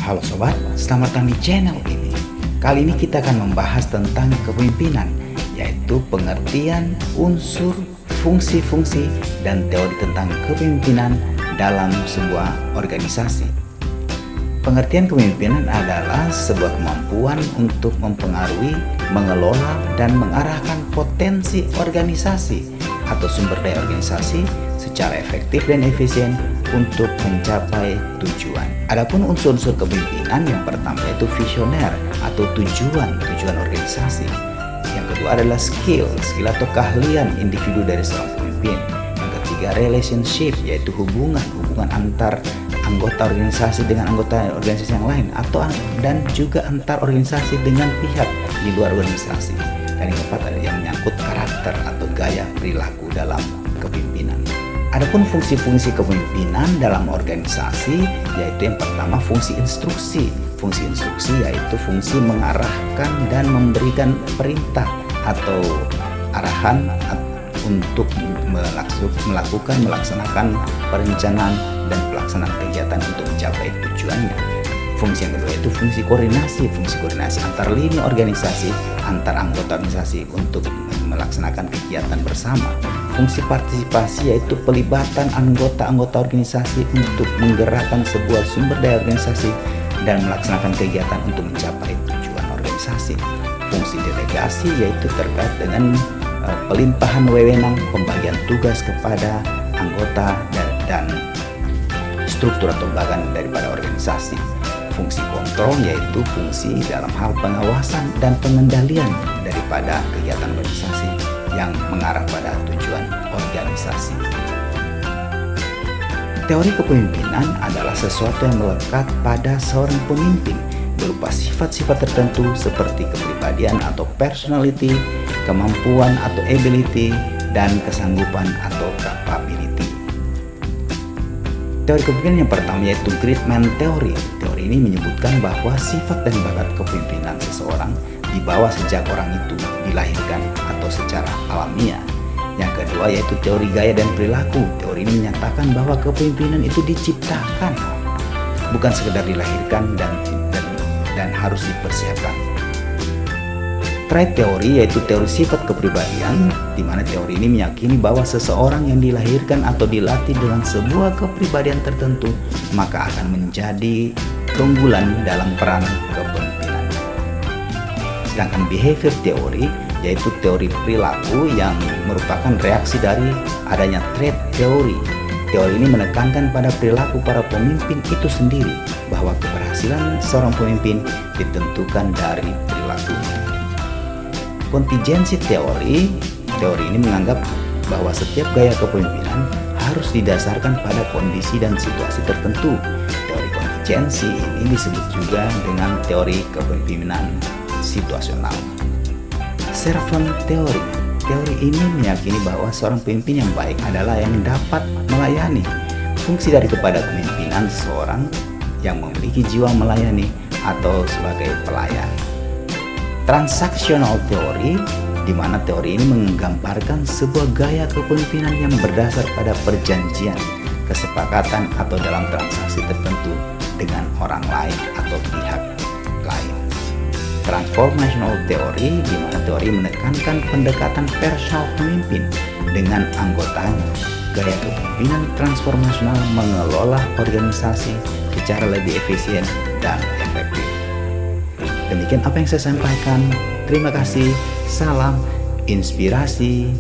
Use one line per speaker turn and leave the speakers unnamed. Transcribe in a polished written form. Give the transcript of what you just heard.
Halo sobat, selamat datang di channel ini. Kali ini kita akan membahas tentang kepemimpinan, yaitu pengertian, unsur, fungsi-fungsi, dan teori tentang kepemimpinan dalam sebuah organisasi. Pengertian kepemimpinan adalah sebuah kemampuan untuk mempengaruhi, mengelola, dan mengarahkan potensi organisasi atau sumber daya organisasi secara efektif dan efisien untuk mencapai tujuan. Adapun unsur-unsur kepemimpinan, yang pertama yaitu visioner atau tujuan organisasi. Yang kedua adalah skill atau keahlian individu dari seorang pemimpin. Yang ketiga relationship, yaitu hubungan antar anggota organisasi dengan anggota organisasi yang lain dan juga antar organisasi dengan pihak di luar organisasi. Dan yang keempat ada yang menyangkut karakter atau gaya perilaku dalam kepemimpinan. Adapun fungsi-fungsi kepemimpinan dalam organisasi, yaitu yang pertama fungsi instruksi. Fungsi instruksi yaitu fungsi mengarahkan dan memberikan perintah atau arahan untuk melaksanakan perencanaan dan pelaksanaan kegiatan untuk mencapai tujuannya. Fungsi yang kedua yaitu fungsi koordinasi antar lini organisasi, antar anggota organisasi untuk melaksanakan kegiatan bersama. Fungsi partisipasi yaitu pelibatan anggota organisasi untuk menggerakkan sebuah sumber daya organisasi dan melaksanakan kegiatan untuk mencapai tujuan organisasi. Fungsi delegasi yaitu terkait dengan pelimpahan wewenang, pembagian tugas kepada anggota dan struktur atau bagian daripada organisasi. Fungsi kontrol yaitu fungsi dalam hal pengawasan dan pengendalian daripada kegiatan organisasi yang mengarah pada tujuan organisasi. Teori kepemimpinan adalah sesuatu yang melekat pada seorang pemimpin berupa sifat-sifat tertentu seperti kepribadian atau personality, kemampuan atau ability, dan kesanggupan atau capability. Teori kepemimpinan yang pertama yaitu Greatman Theory. Teori ini menyebutkan bahwa sifat dan bakat kepemimpinan seseorang dibawa sejak orang itu dilahirkan atau secara alamiah. Yang kedua yaitu teori gaya dan perilaku. Teori ini menyatakan bahwa kepemimpinan itu diciptakan, bukan sekedar dilahirkan dan harus dipersiapkan. Trait teori yaitu teori sifat kepribadian, di mana teori ini meyakini bahwa seseorang yang dilahirkan atau dilatih dengan sebuah kepribadian tertentu maka akan menjadi keunggulan dalam peran kepemimpinan. Sedangkan behavior teori yaitu teori perilaku yang merupakan reaksi dari adanya trait teori. Teori ini menekankan pada perilaku para pemimpin itu sendiri, bahwa keberhasilan seorang pemimpin ditentukan dari perilakunya. Kontingensi teori ini menganggap bahwa setiap gaya kepemimpinan harus didasarkan pada kondisi dan situasi tertentu. Teori kontingensi ini disebut juga dengan teori kepemimpinan situasional. Servant teori ini meyakini bahwa seorang pemimpin yang baik adalah yang dapat melayani. Fungsi dari kepada kepemimpinan seseorang yang memiliki jiwa melayani atau sebagai pelayan. Transactional teori, di mana teori ini menggambarkan sebuah gaya kepemimpinan yang berdasar pada perjanjian, kesepakatan atau dalam transaksi tertentu dengan orang lain atau pihak lain. Transformational teori, di mana teori menekankan pendekatan personal pemimpin dengan anggotanya. Gaya kepemimpinan transformasional mengelola organisasi secara lebih efisien dan efektif. Demikian apa yang saya sampaikan. Terima kasih. Salam inspirasi.